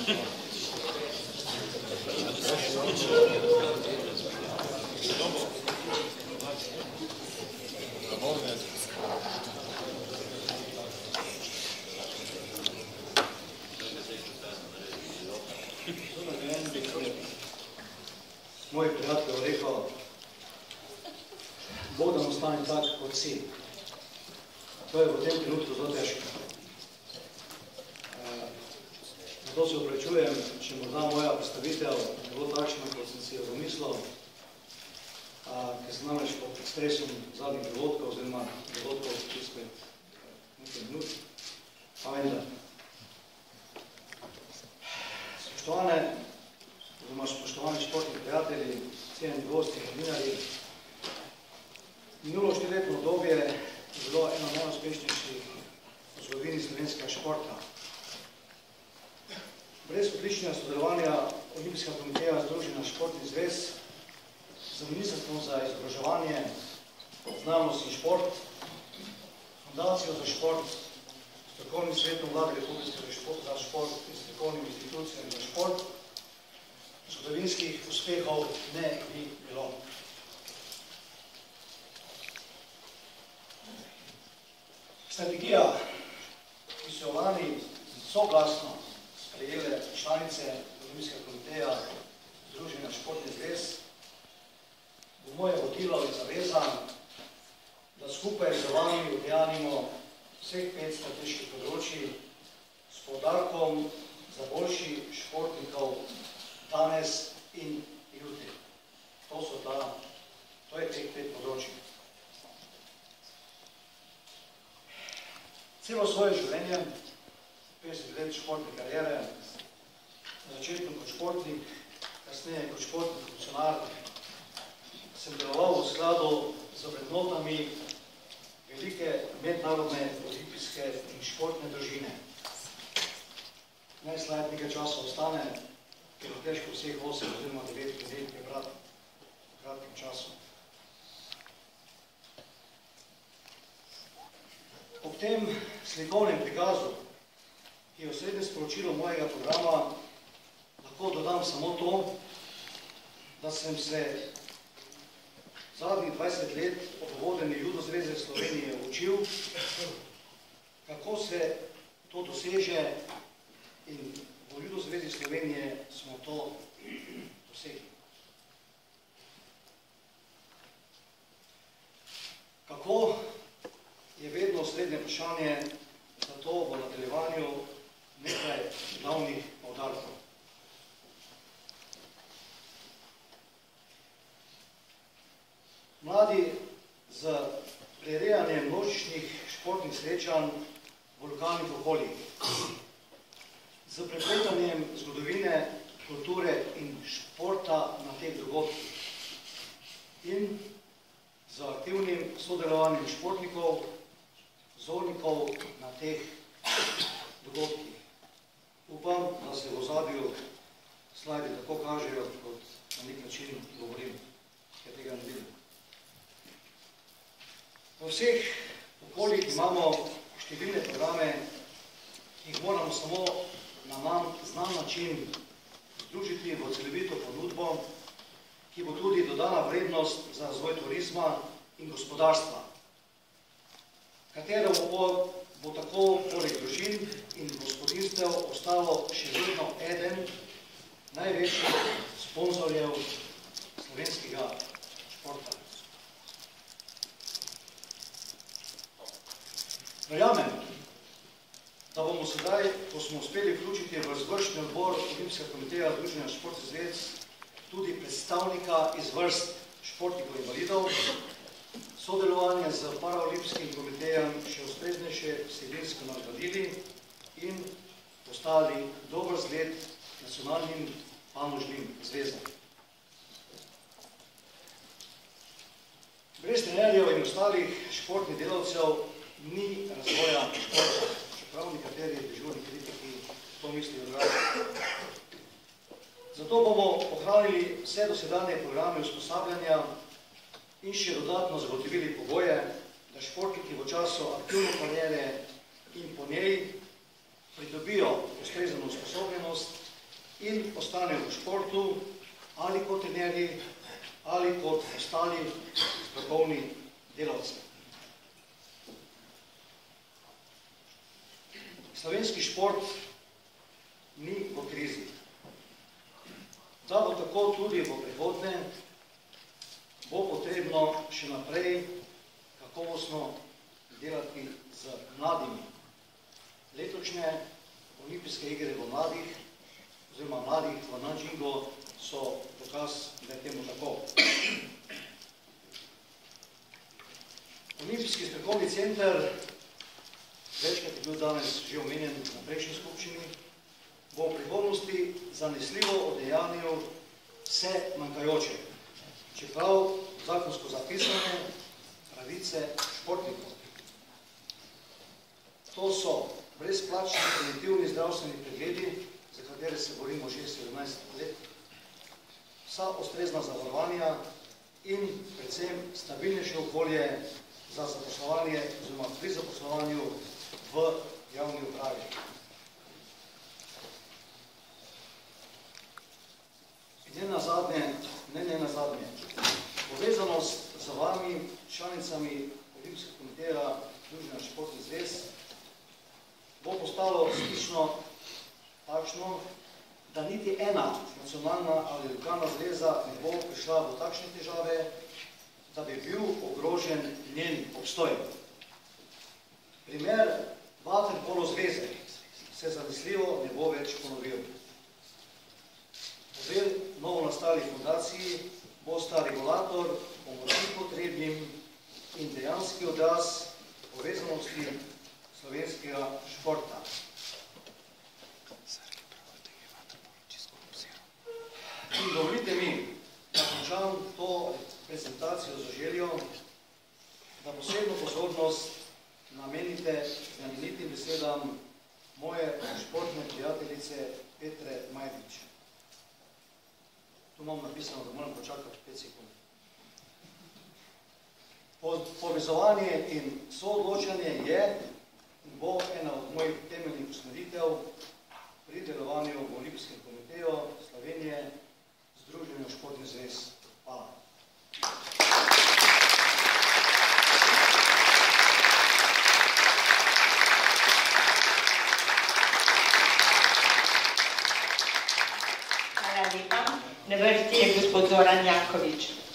Moj prijatelj je rekel, Bog da ostane tak kot si. To je v tem trenutku zelo težko. Zato se opravičujem, če morda moja predstavitev ne bo takšna, kot sem si jo zamislil, ker sem namreč pod stresom zadnjih dogodkov, oziroma dogodkov izpred nekaj minut, pa vendar. Spoštovani športni prijatelji, cenjeni gosti, novinarji, minulo 4-letno obdobje je bilo eno najuspešnejših v zgodovini slovenskega športa. Brez odličnega sodelovanja Olimpijskega komiteja Združenja športnih zvez z Ministrstvom za izobraževanje, znanost in šport, Fundacijo za šport, Strokovnim svetom Vlade Republike za šport in strokovnimi institucijami za šport, zgodovinskih uspehov ne bi bilo. Strategija, ki so jo lani soglasno sprejele članice Olimpijskega komiteja Združenja športnih zvez, bo moje vodilo in zaveza, da skupaj z vami udejanimo vseh 5 strateških področij s poudarkom za boljši športnikov danes in jutri. To je teh 5 področij. Celo svoje življenje, 50 let športne kariere, na začetku kot športnik, kasneje kot športni funkcionar, sem deloval v skladu z vrednotami velike mednarodne olimpijske in športne družine. Naj slajd nekaj časa ostane, ker je težko vseh 8 oziroma 9 let prebrati v kratkem času. Ob tem slikovnem prikazu, ki je osrednje sporočilo mojega programa, lahko dodam samo to, da sem se zadnjih 20 let ob vodenju Judo zveze Slovenije učil, kako se to doseže, in v Judo zvezi Slovenije smo to dosegli. Kako je vedno srednje vprašanje, zato v nadaljevanju nekaj glavnih poudarkov. Mladi z prirejanjem množičnih športnih srečanj v lokalnih okoljih, z prepletanjem zgodovine, kulture in športa na teh dogodkih in z aktivnim sodelovanjem športnikov, vzornikov na teh dogodkih. Upam, da se v ozadju slajdi tako kažejo, kot na nek način govorim, ker tega ne vidim. V vseh okoljih imamo številne programe, ki jih moramo samo na nam znan način združiti v celovito ponudbo, ki bo tudi dodana vrednost za razvoj turizma in gospodarstva, katero bo tako poleg družin in gospodinstev ostalo še vedno eden največjih sponzorjev slovenskega športa. Verjamem, da bomo sedaj, ko smo uspeli vključiti v izvršni odbor Olimpijskega komiteja Združenja športnih zvez tudi predstavnika iz vrst športnikov invalidov, sodelovanje z paraolimpijskim komitejem še ustreznejše vsebinsko nadgradili in postali dober zgled nacionalnim panožnim zvezam. Brez trenerjev in ostalih športnih delavcev ni razvoja športa, čeprav nekateri dežurni kritiki to mislijo drugače. Zato bomo ohranili vse dosedanje programe usposabljanja in še dodatno zagotovili pogoje, da športniki v času aktivne kariere in po njej pridobijo ustrezno usposobljenost in ostanejo v športu ali kot trenerji ali kot ostali strokovni delavci. Slovenski šport ni v krizi. Da bo tako tudi v prihodnje, bo potrebno še naprej kakovostno delati z mladimi. Letošnje olimpijske igre v mladih, oziroma mladih v Nanjingu, so dokaz, da je temu tako. Olimpijski strokovni center, večkrat je bil danes že omenjen na prejšnji skupščini, bo v prihodnosti zanesljivo odejanil vse manjkajoče, čeprav zakonsko zapisane pravice športnikov. To so brezplačni preventivni zdravstveni pregledi, za katere se borimo že 17 let, vsa ustrezna zavarovanja in predvsem stabilnejše okolje za zaposlovanje oziroma pri zaposlovanju v javni upravi. In ne nazadnje, povezanost z vami, članicami Olimpijskega komiteja Združenja športnih zvez, bo postalo resnično takšno, da niti ena nacionalna ali lokalna zveza ne bo prišla v takšne težave, da bi bil ogrožen njen obstoj. Primer vaterpolo zveze se zanesljivo ne bo več ponovil. Obe novo nastali fundaciji bosta regulator pomoči potrebnim in dejanski odraz povezanosti slovenskega športa. In dovolite mi, da končam to prezentacijo z željo, da posebno pozornost namenite znamenitim besedam moje športne prijateljice Petre Majdič. Tu imam napisano, da moram počakati 5 sekund. Povezovanje in soodločanje je in bo ena od mojih temeljnih usmeritev pri delovanju v Olimpijskem komiteju Slovenije, Združenja športnih zvez. Hvala. Hvala lepa. Na vrsti je gospod Zoran Janković.